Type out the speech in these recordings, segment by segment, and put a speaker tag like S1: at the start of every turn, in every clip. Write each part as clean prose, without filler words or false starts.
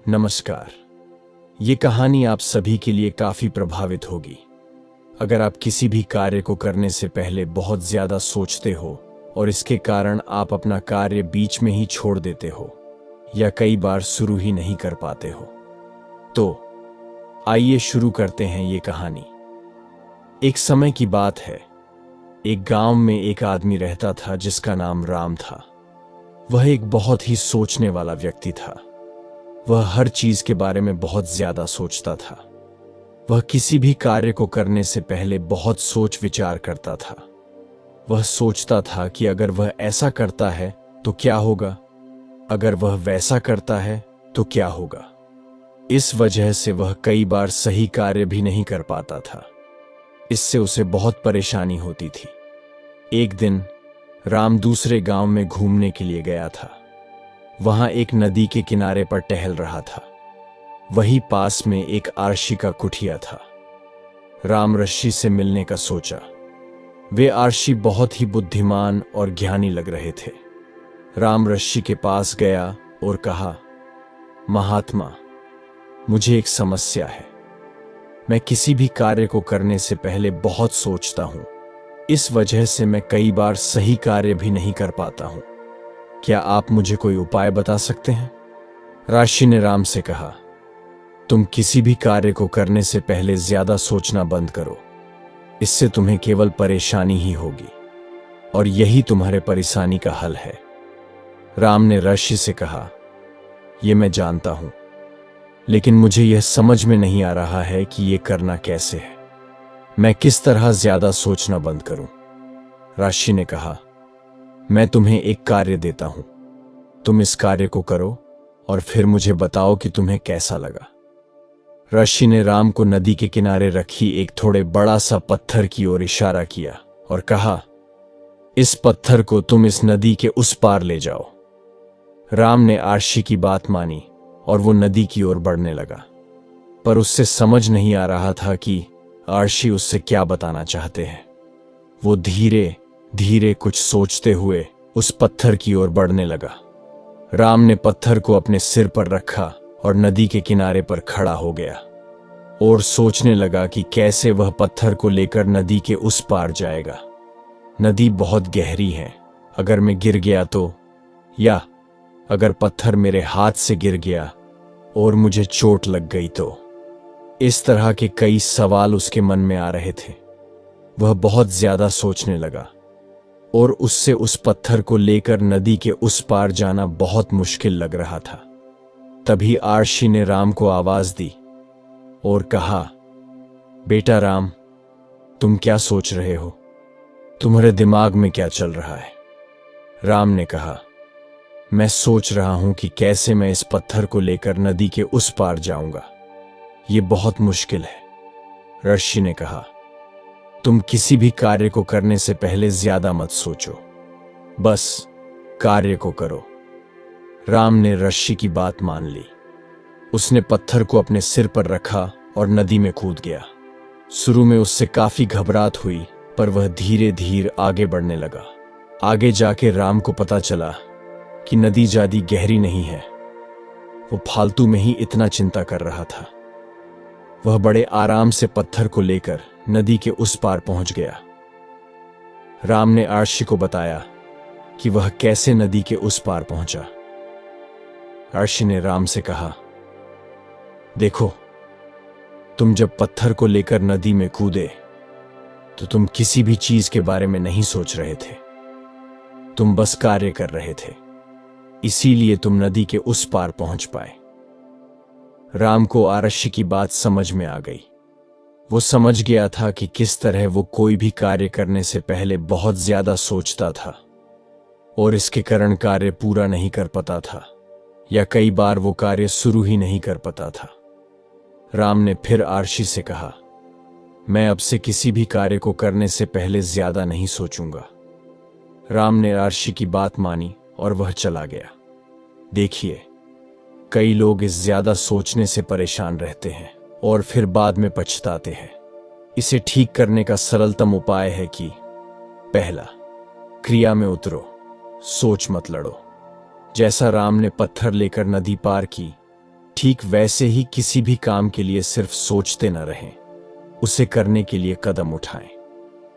S1: नमस्कार। ये कहानी आप सभी के लिए काफी प्रभावित होगी। अगर आप किसी भी कार्य को करने से पहले बहुत ज्यादा सोचते हो और इसके कारण आप अपना कार्य बीच में ही छोड़ देते हो या कई बार शुरू ही नहीं कर पाते हो, तो आइए शुरू करते हैं ये कहानी। एक समय की बात है। एक गांव में एक आदमी रहता था जिसका नाम राम था। वह एक बहुत ही सोचने वाला व्यक्ति था। वह हर चीज के बारे में बहुत ज्यादा सोचता था। वह किसी भी कार्य को करने से पहले बहुत सोच विचार करता था। वह सोचता था कि अगर वह ऐसा करता है तो क्या होगा, अगर वह वैसा करता है तो क्या होगा। इस वजह से वह कई बार सही कार्य भी नहीं कर पाता था। इससे उसे बहुत परेशानी होती थी। एक दिन राम दूसरे गांव में घूमने के लिए गया था। वहां एक नदी के किनारे पर टहल रहा था। वहीं पास में एक आरशी का कुठिया था। राम रश्शि से मिलने का सोचा। वे आरशी बहुत ही बुद्धिमान और ज्ञानी लग रहे थे। राम रश्शि के पास गया और कहा, महात्मा, मुझे एक समस्या है। मैं किसी भी कार्य को करने से पहले बहुत सोचता हूं। इस वजह से मैं कई बार सही कार्य भी नहीं कर पाता हूं। क्या आप मुझे कोई उपाय बता सकते हैं? राशि ने राम से कहा, तुम किसी भी कार्य को करने से पहले ज्यादा सोचना बंद करो। इससे तुम्हें केवल परेशानी ही होगी और यही तुम्हारे परेशानी का हल है। राम ने राशि से कहा, यह मैं जानता हूं, लेकिन मुझे यह समझ में नहीं आ रहा है कि यह करना कैसे है। मैं किस तरह ज्यादा सोचना बंद करूं? राशि ने कहा, मैं तुम्हें एक कार्य देता हूं। तुम इस कार्य को करो और फिर मुझे बताओ कि तुम्हें कैसा लगा। ऋषि ने राम को नदी के किनारे रखी एक थोड़े बड़ा सा पत्थर की ओर इशारा किया और कहा, इस पत्थर को तुम इस नदी के उस पार ले जाओ। राम ने आरशी की बात मानी और वो नदी की ओर बढ़ने लगा, पर उससे समझ नहीं आ रहा था कि आरशी उससे क्या बताना चाहते हैं। वो धीरे धीरे कुछ सोचते हुए उस पत्थर की ओर बढ़ने लगा। राम ने पत्थर को अपने सिर पर रखा और नदी के किनारे पर खड़ा हो गया और सोचने लगा कि कैसे वह पत्थर को लेकर नदी के उस पार जाएगा। नदी बहुत गहरी है। अगर मैं गिर गया तो, या अगर पत्थर मेरे हाथ से गिर गया और मुझे चोट लग गई तो। इस तरह के कई सवाल उसके मन में आ रहे थे। वह बहुत ज्यादा सोचने लगा और उससे उस पत्थर को लेकर नदी के उस पार जाना बहुत मुश्किल लग रहा था। तभी आरशी ने राम को आवाज दी और कहा, बेटा राम, तुम क्या सोच रहे हो? तुम्हारे दिमाग में क्या चल रहा है? राम ने कहा, मैं सोच रहा हूं कि कैसे मैं इस पत्थर को लेकर नदी के उस पार जाऊंगा। ये बहुत मुश्किल है। ऋषि ने कहा, तुम किसी भी कार्य को करने से पहले ज्यादा मत सोचो, बस कार्य को करो। राम ने ऋषि की बात मान ली। उसने पत्थर को अपने सिर पर रखा और नदी में कूद गया। शुरू में उससे काफी घबराहट हुई, पर वह धीरे धीरे आगे बढ़ने लगा। आगे जाके राम को पता चला कि नदी ज्यादा गहरी नहीं है। वो फालतू में ही इतना चिंता कर रहा था। वह बड़े आराम से पत्थर को लेकर नदी के उस पार पहुंच गया। राम ने आरशी को बताया कि वह कैसे नदी के उस पार पहुंचा। आरशी ने राम से कहा, देखो, तुम जब पत्थर को लेकर नदी में कूदे तो तुम किसी भी चीज के बारे में नहीं सोच रहे थे। तुम बस कार्य कर रहे थे, इसीलिए तुम नदी के उस पार पहुंच पाए। राम को आरशी की बात समझ में आ गई। वो समझ गया था कि किस तरह वो कोई भी कार्य करने से पहले बहुत ज्यादा सोचता था और इसके कारण कार्य पूरा नहीं कर पाता था या कई बार वो कार्य शुरू ही नहीं कर पाता था। राम ने फिर आरशी से कहा, मैं अब से किसी भी कार्य को करने से पहले ज्यादा नहीं सोचूंगा। राम ने आरशी की बात मानी और वह चला गया। देखिए, कई लोग इस ज्यादा सोचने से परेशान रहते हैं और फिर बाद में पछताते हैं। इसे ठीक करने का सरलतम उपाय है कि पहला, क्रिया में उतरो, सोच मत लड़ो। जैसा राम ने पत्थर लेकर नदी पार की, ठीक वैसे ही किसी भी काम के लिए सिर्फ सोचते न रहें, उसे करने के लिए कदम उठाएं।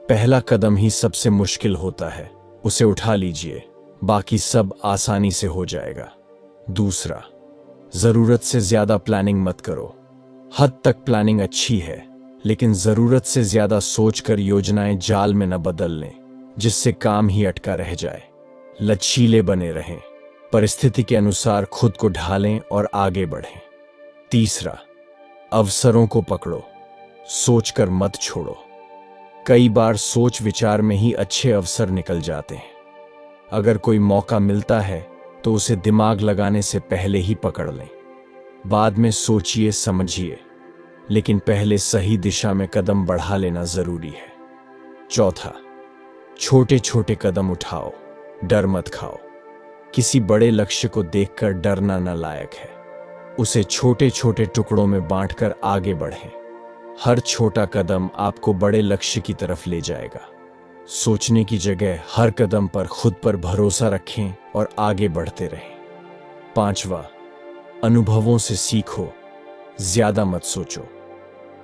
S1: पहला कदम ही सबसे मुश्किल होता है, उसे उठा लीजिए, बाकी सब आसानी से हो जाएगा। दूसरा, जरूरत से ज्यादा प्लानिंग मत करो। हद तक प्लानिंग अच्छी है, लेकिन जरूरत से ज्यादा सोचकर योजनाएं जाल में न बदल लें, जिससे काम ही अटका रह जाए। लचीले बने रहें, परिस्थिति के अनुसार खुद को ढालें और आगे बढ़ें। तीसरा, अवसरों को पकड़ो, सोचकर मत छोड़ो। कई बार सोच विचार में ही अच्छे अवसर निकल जाते हैं। अगर कोई मौका मिलता है तो उसे दिमाग लगाने से पहले ही पकड़ लें। बाद में सोचिए समझिए, लेकिन पहले सही दिशा में कदम बढ़ा लेना जरूरी है। चौथा, छोटे छोटे कदम उठाओ, डर मत खाओ। किसी बड़े लक्ष्य को देखकर डरना नालायक है। उसे छोटे छोटे टुकड़ों में बांटकर आगे बढ़ें। हर छोटा कदम आपको बड़े लक्ष्य की तरफ ले जाएगा। सोचने की जगह हर कदम पर खुद पर भरोसा रखें और आगे बढ़ते रहें। पांचवा, अनुभवों से सीखो, ज्यादा मत सोचो।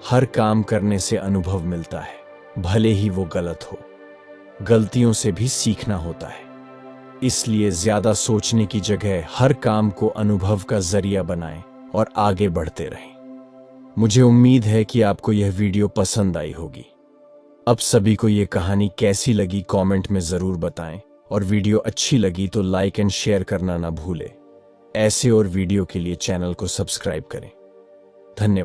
S1: हर काम करने से अनुभव मिलता है, भले ही वो गलत हो। गलतियों से भी सीखना होता है, इसलिए ज्यादा सोचने की जगह हर काम को अनुभव का जरिया बनाएं और आगे बढ़ते रहें। मुझे उम्मीद है कि आपको यह वीडियो पसंद आई होगी। अब सभी को यह कहानी कैसी लगी कमेंट में जरूर बताएं, और वीडियो अच्छी लगी तो लाइक एंड शेयर करना ना भूलें। ऐसे और वीडियो के लिए चैनल को सब्सक्राइब करें। धन्यवाद।